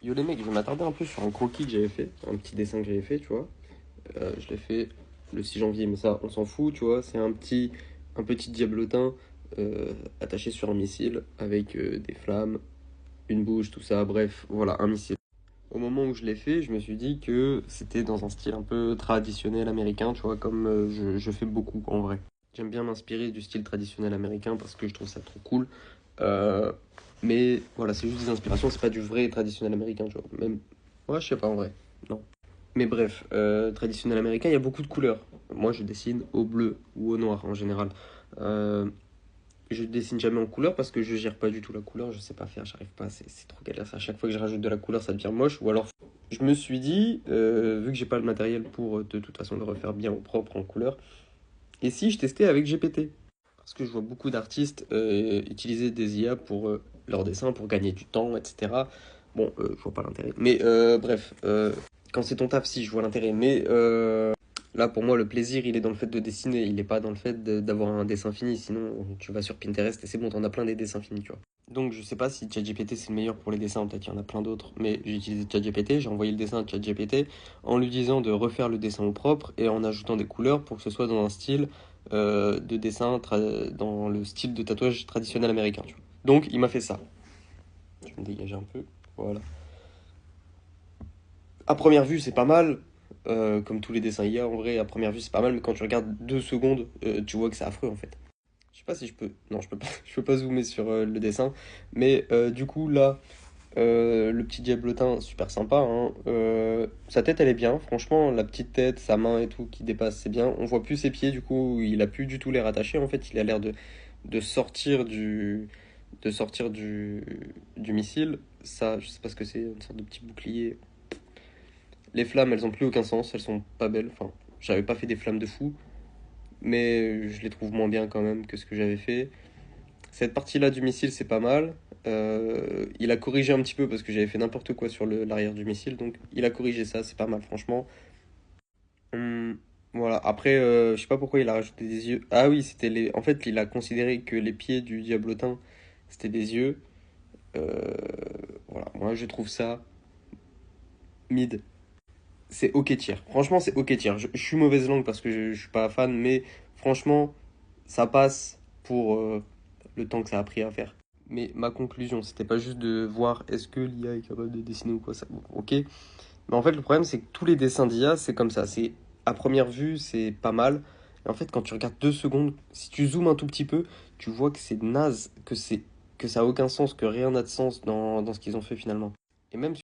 Yo les mecs, je vais m'attarder un peu sur un croquis que j'avais fait, un petit dessin que j'avais fait, tu vois. Je l'ai fait le 6 janvier, mais ça, on s'en fout, tu vois. C'est un petit diablotin attaché sur un missile avec des flammes, une bouche, tout ça, bref, voilà, un missile. Au moment où je l'ai fait, je me suis dit que c'était dans un style un peu traditionnel américain, tu vois, comme je fais beaucoup en vrai. J'aime bien m'inspirer du style traditionnel américain parce que je trouve ça trop cool. Euh, mais voilà, c'est juste des inspirations, c'est pas du vrai traditionnel américain, tu vois. Même, ouais, je sais pas en vrai. Non. Mais bref, traditionnel américain, il y a beaucoup de couleurs. Moi, je dessine au bleu ou au noir en général. Euh, je dessine jamais en couleur parce que je gère pas du tout la couleur, je sais pas faire, j'arrive pas, c'est trop galère. À chaque fois que je rajoute de la couleur, ça devient moche. Ou alors, je me suis dit, vu que j'ai pas le matériel pour de toute façon le refaire bien au propre en couleur, et si je testais avec GPT? Parce que je vois beaucoup d'artistes utiliser des IA pour leurs dessins, pour gagner du temps, etc. Bon, je vois pas l'intérêt. Mais bref, quand c'est ton taf, si, je vois l'intérêt. Mais là, pour moi, le plaisir, il est dans le fait de dessiner. Il n'est pas dans le fait d'avoir un dessin fini. Sinon, tu vas sur Pinterest et c'est bon, t'en as plein des dessins finis, tu vois. Donc, je sais pas si ChatGPT c'est le meilleur pour les dessins. Peut-être qu'il y en a plein d'autres. Mais j'ai utilisé ChatGPT, j'ai envoyé le dessin à ChatGPT en lui disant de refaire le dessin au propre et en ajoutant des couleurs pour que ce soit dans un style de dessin dans le style de tatouage traditionnel américain, tu vois. Donc, il m'a fait ça. Je vais me dégager un peu. Voilà. À première vue, c'est pas mal. Comme tous les dessins IA, en vrai, à première vue, c'est pas mal. Mais quand tu regardes 2 secondes, tu vois que c'est affreux, en fait. Je sais pas si je peux. Non, je peux pas, je peux pas zoomer sur le dessin. Mais du coup, là, le petit diablotin, super sympa, hein. Sa tête, elle est bien. Franchement, la petite tête, sa main et tout qui dépasse, c'est bien. On voit plus ses pieds, du coup, il a plus du tout l'air attaché. En fait, il a l'air de sortir du missile. Ça, je sais pas ce que c'est, une sorte de petit bouclier. Les flammes, elles ont plus aucun sens, elles sont pas belles. Enfin, j'avais pas fait des flammes de fou, mais je les trouve moins bien quand même que ce que j'avais fait. Cette partie-là du missile, c'est pas mal. Il a corrigé un petit peu parce que j'avais fait n'importe quoi sur l'arrière du missile, donc il a corrigé ça, c'est pas mal, franchement. Hum, voilà. Après, je sais pas pourquoi il a rajouté des yeux. Ah oui, c'était les. En fait, il a considéré que les pieds du diablotin, c'était des yeux. Euh, voilà. Moi, je trouve ça mid. C'est ok tier. Franchement, c'est ok tier. Je suis mauvaise langue parce que je suis pas fan, mais franchement, ça passe pour le temps que ça a pris à faire. Mais ma conclusion, c'était pas juste de voir est-ce que l'IA est capable de dessiner ou quoi, ça, bon, ok. Mais en fait, le problème, c'est que tous les dessins d'IA, c'est comme ça. C'est à première vue, c'est pas mal. Et en fait, quand tu regardes 2 secondes, si tu zoomes un tout petit peu, tu vois que c'est naze, que ça a aucun sens, que rien n'a de sens dans ce qu'ils ont fait finalement. Et même